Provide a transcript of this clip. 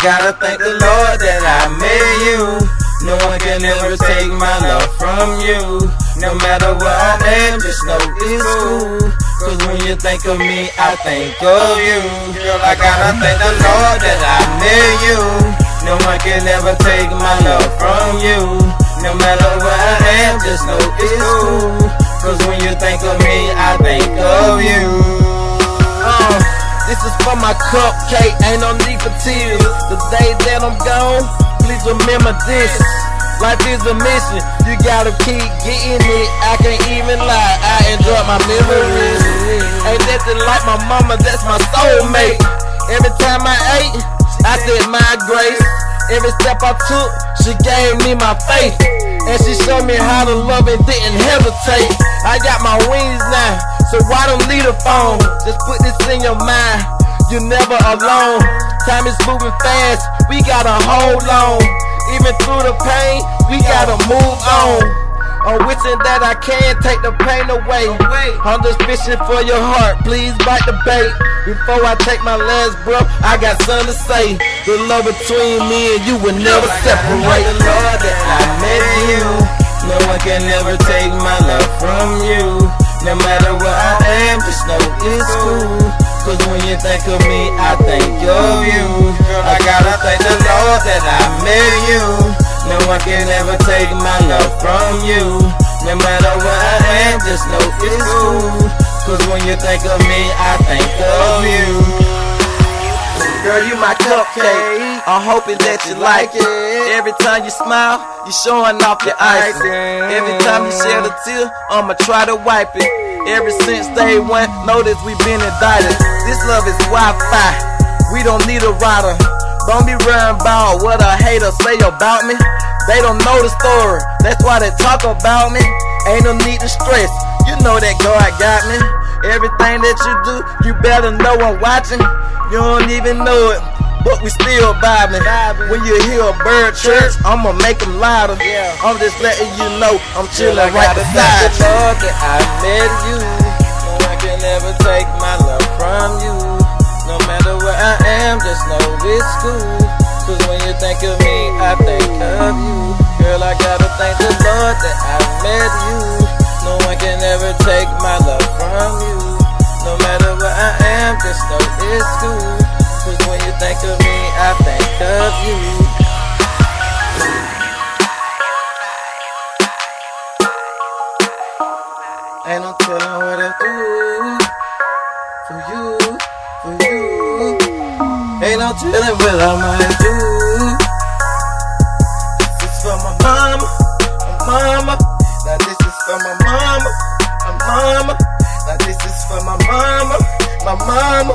gotta thank the Lord that I met you. No one can ever take my love from you. No matter where I am, just know it's cool. Cause when you think of me, I think of you. Girl, I gotta thank the Lord that I met you. No one can ever take my love from you. No matter where I am, just know it's cool. Cause when you think of me, I think of you. This is for my cupcake, ain't no need for tears. The day that I'm gone, please remember this. Life is a mission, you gotta keep getting it. I can't even lie, I enjoy my memories. Ain't nothing like my mama, that's my soulmate. Every time I ate, I said my grace. Every step I took, she gave me my faith. And she showed me how to love and didn't hesitate. I got my wings now, so why don't leave the phone? Just put this in your mind, you're never alone. Time is moving fast, we gotta hold on. Even through the pain, we gotta move on. I'm wishing that I can take the pain away. I'm just fishing for your heart, please bite the bait. Before I take my last breath, I got something to say. The love between me and you will never separate. The Lord that I met you. No one can ever take my love from you. No matter where I am, just know it's cool. Cause when you think of me, I think of you. Girl, I gotta thank the Lord that I met you. No one can ever take my love from you. No matter where I am, just know it's cool. Cause when you think of me, I think of you. Girl, you my cupcake, I'm hoping that you like it. Every time you smile, you showing off your ice. Every time you shed a tear, I'ma try to wipe it. Ever since day one, notice we been indicted. This love is Wi-Fi, we don't need a router. Don't be worrying about what a hater say about me. They don't know the story, that's why they talk about me. Ain't no need to stress, you know that God got me. Everything that you do, you better know I'm watching. You don't even know it, but we still vibing. When you hear a bird chirp, I'ma make them louder. I'm just letting you know I'm chilling right beside you. Lord that I met you. No one can ever take my love from you. No matter where I am, just know it's cool. Cause when you think of me, I think of you. Girl, I gotta thank the Lord that I met you. No one can ever take my love from you. No matter where I am, just know it's cool. Cause when you think of me, I think of you. And I'm telling what I do for you, for you. Ain't no telling what I might do. This is for my mama, my mama. Now this is for my mama, my mama. Now this is for my mama, my mama.